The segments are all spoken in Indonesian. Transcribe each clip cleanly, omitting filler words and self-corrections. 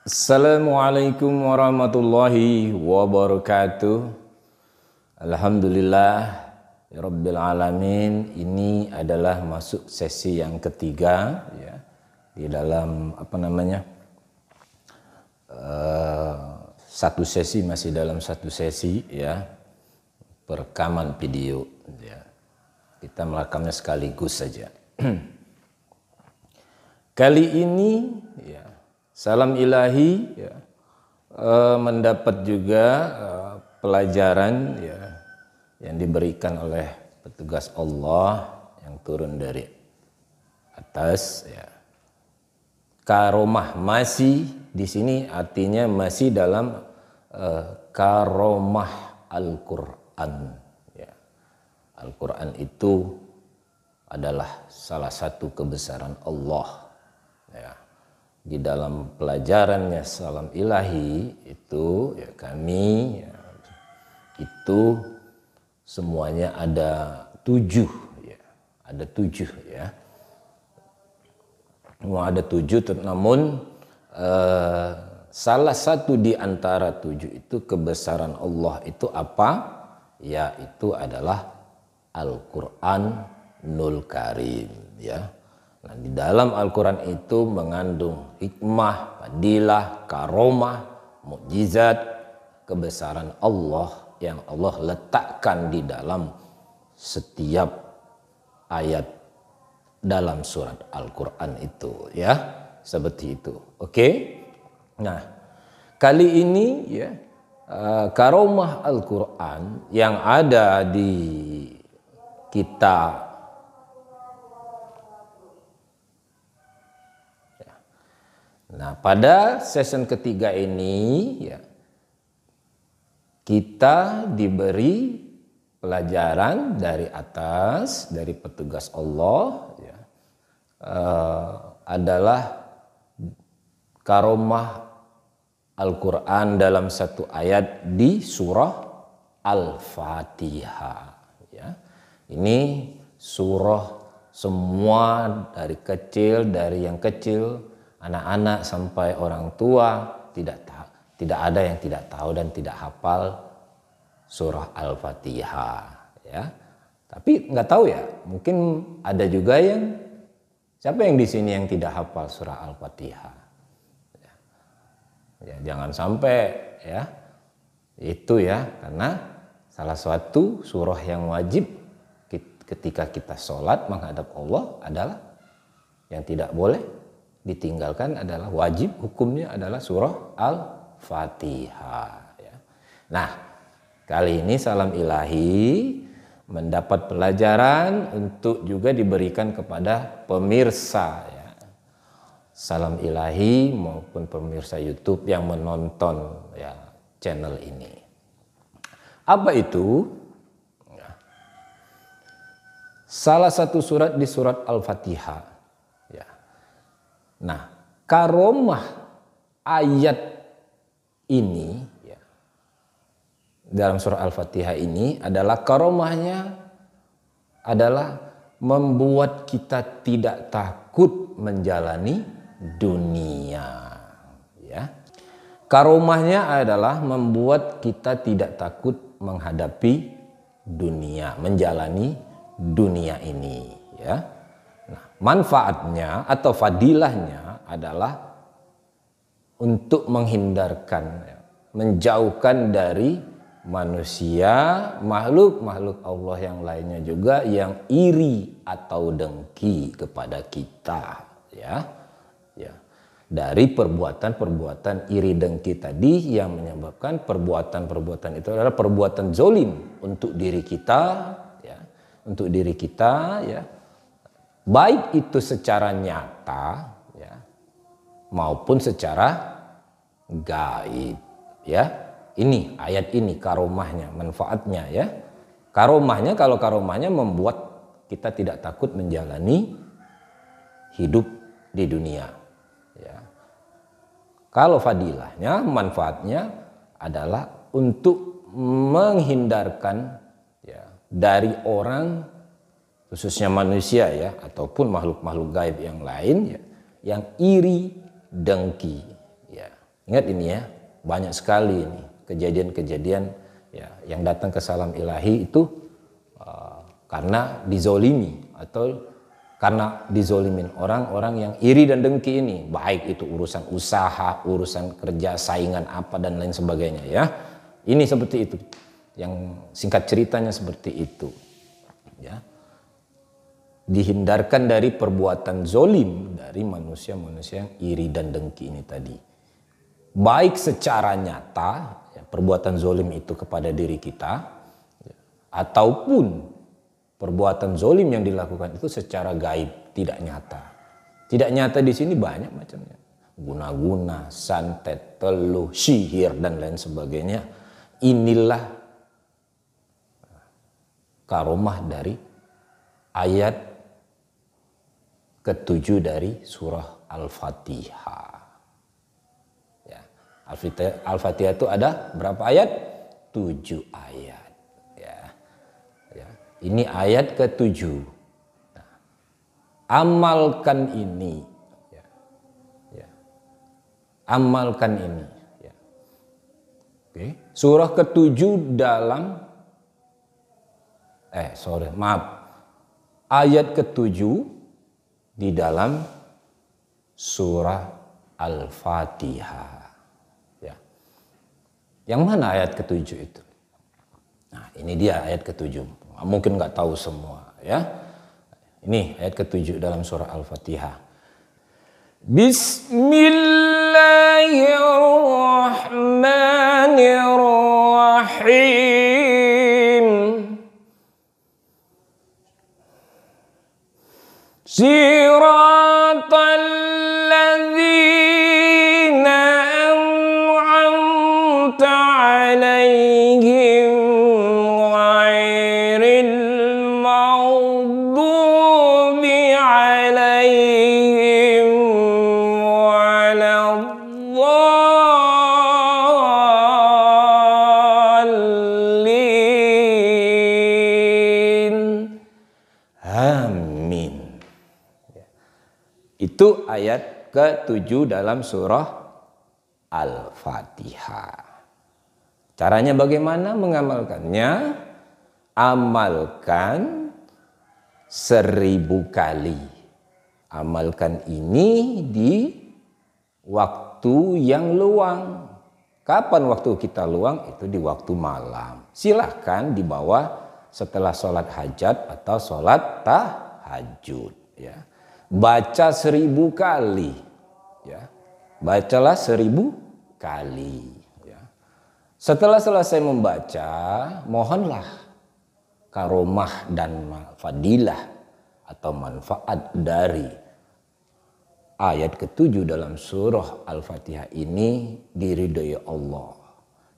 Assalamualaikum warahmatullahi wabarakatuh. Alhamdulillah ya Rabbil Alamin. Ini adalah masuk sesi yang ketiga ya, di dalam satu sesi, masih dalam satu sesi ya, perekaman video ya. Kita merekamnya sekaligus saja. Kali ini ya, Salam Ilahi ya, mendapat juga pelajaran ya, yang diberikan oleh petugas Allah yang turun dari atas ya. Karomah masih di sini artinya masih dalam karomah Al-Quran ya. Al-Quran itu adalah salah satu kebesaran Allah ya. Di dalam pelajarannya Salam Ilahi itu ya, kami ya, itu semuanya ada 7 ya, ada 7 ya. Ada 7, namun salah satu di antara 7 itu kebesaran Allah itu apa? Ya, itu adalah Al-Quranul Karim ya. Nah, di dalam Al-Quran itu mengandung hikmah, fadilah, karomah, mukjizat, kebesaran Allah yang Allah letakkan di dalam setiap ayat dalam surat Al-Quran itu ya, seperti itu. Oke. Nah, kali ini ya, karomah Al-Quran yang ada di kita. Nah, pada season ketiga ini ya, kita diberi pelajaran dari atas, dari petugas Allah ya, adalah karomah Al-Quran dalam satu ayat di surah Al-Fatihah ya. Ini surah semua dari kecil, dari yang kecil, anak-anak sampai orang tua tidak ada yang tidak tahu dan tidak hafal surah Al-Fatihah ya. Tapi nggak tahu ya, mungkin ada juga yang, siapa yang di sini yang tidak hafal surah Al-Fatihah ya. Ya, jangan sampai ya itu ya, karena salah satu surah yang wajib ketika kita sholat menghadap Allah adalah, yang tidak boleh ditinggalkan adalah, wajib hukumnya adalah surah Al-Fatihah ya. Nah, kali ini Salam Ilahi mendapat pelajaran untuk juga diberikan kepada pemirsa ya, Salam Ilahi maupun pemirsa YouTube yang menonton ya channel ini. Apa itu? Ya. Salah satu surat di surat Al-Fatihah. Nah, karomah ayat ini ya, dalam surah Al-Fatihah ini adalah, karomahnya adalah membuat kita tidak takut menjalani dunia ya. Karomahnya adalah membuat kita tidak takut menghadapi dunia, menjalani dunia ini ya. Nah, manfaatnya atau fadilahnya adalah untuk menghindarkan, menjauhkan dari manusia, makhluk Allah yang lainnya juga yang iri atau dengki kepada kita ya. Ya. Dari perbuatan-perbuatan iri dengki tadi yang menyebabkan perbuatan-perbuatan itu adalah perbuatan zolim untuk diri kita ya, untuk diri kita ya. Baik itu secara nyata ya, maupun secara gaib ya. Ini ayat ini karomahnya, manfaatnya ya. Karomahnya, kalau karomahnya membuat kita tidak takut menjalani hidup di dunia ya. Kalau fadilahnya, manfaatnya adalah untuk menghindarkan ya, dari orang, khususnya manusia ya, ataupun makhluk-makhluk gaib yang lain ya, yang iri dengki ya. Ingat ini ya, banyak sekali ini kejadian-kejadian ya yang datang ke salam ilahi itu karena dizolimi atau karena dizolimin orang-orang yang iri dan dengki ini, baik itu urusan usaha, urusan kerja, saingan apa dan lain sebagainya ya. Ini seperti itu. Yang singkat ceritanya seperti itu. Ya. Dihindarkan dari perbuatan zolim dari manusia-manusia yang iri dan dengki ini tadi. Baik secara nyata, ya, perbuatan zolim itu kepada diri kita, ya, ataupun perbuatan zolim yang dilakukan itu secara gaib, tidak nyata. Tidak nyata di sini banyak macamnya. Guna-guna, santet, teluh, sihir, dan lain sebagainya. Inilah karomah dari ayat ke-7 dari surah Al-Fatihah. Ya, Al-Fatihah itu ada berapa ayat? 7 ayat. Ini ayat ke-7. Nah, amalkan ini. Ya. Amalkan ini. Ya. Oke. Surah ke-7 dalam ayat ke-7 di dalam surah Al-Fatihah. Ya. Yang mana ayat ke-7 itu? Nah, ini dia ayat ke-7. Mungkin nggak tahu semua ya. Ini ayat ke-7 dalam surah Al-Fatihah. Bismillahirrahmanirrahim. Siratal ladzina an'amta 'alaihim Itu ayat ke-7 dalam surah Al-Fatihah. Caranya bagaimana mengamalkannya? Amalkan 1000 kali. Amalkan ini di waktu yang luang. Kapan waktu kita luang? Itu di waktu malam. Silahkan dibawa setelah sholat hajat atau sholat tahajud. Ya. Baca 1000 kali, ya. Bacalah 1000 kali. Ya. Setelah selesai membaca, mohonlah karomah dan fadilah atau manfaat dari ayat ke-7 dalam surah Al-Fatihah ini diridhoi Allah.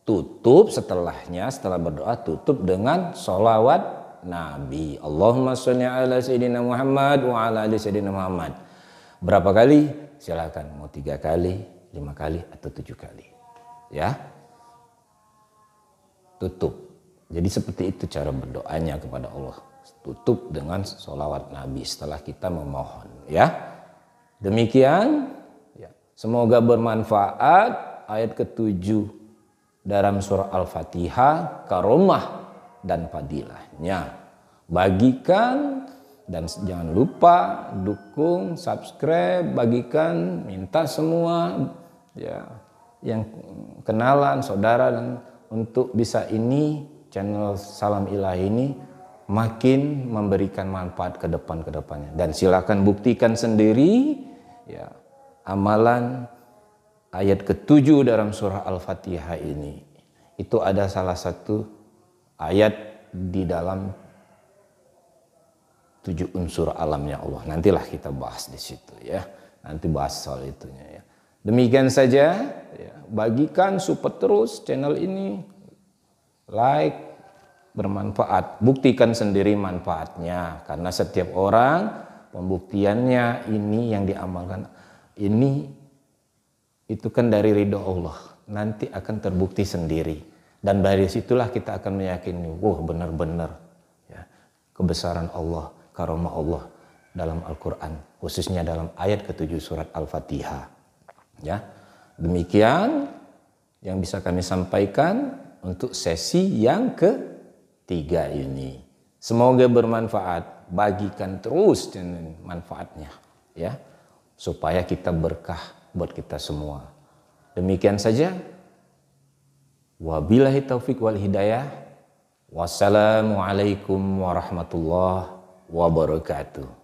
Tutup setelahnya, setelah berdoa tutup dengan sholawat Nabi. Allahumma sholli ala sayyidina Muhammad wa ala ali sayyidina Muhammad. Berapa kali? Silakan, mau 3 kali, 5 kali atau 7 kali. Ya. Tutup. Jadi seperti itu cara berdoanya kepada Allah. Tutup dengan sholawat Nabi setelah kita memohon, ya. Demikian, ya. Semoga bermanfaat ayat ke-7 dalam surah Al-Fatihah, karomah dan fadilahnya. Bagikan dan jangan lupa dukung, subscribe, bagikan, minta semua ya yang kenalan, saudara dan untuk bisa ini channel Salam Ilahi ini makin memberikan manfaat ke depannya. Dan silakan buktikan sendiri ya amalan ayat ke-7 dalam surah Al-Fatihah ini. Itu ada salah satu ayat di dalam 7 unsur alamnya Allah. Nantilah kita bahas di situ ya. Nanti bahas soal itunya ya. Demikian saja ya. Bagikan support terus channel ini. Like, bermanfaat. Buktikan sendiri manfaatnya. Karena setiap orang pembuktiannya ini yang diamalkan ini itu kan dari ridho Allah. Nanti akan terbukti sendiri. Dan dari situlah kita akan meyakini, benar-benar ya, kebesaran Allah, karomah Allah dalam Al-Quran, khususnya dalam ayat ke-7 surat Al-Fatihah. Ya, Demikian yang bisa kami sampaikan untuk sesi yang ketiga ini. Semoga bermanfaat, bagikan terus dengan manfaatnya ya, supaya kita berkah buat kita semua. Demikian saja. Wabillahi taufik wal hidayah. Wassalamualaikum warahmatullahi wabarakatuh.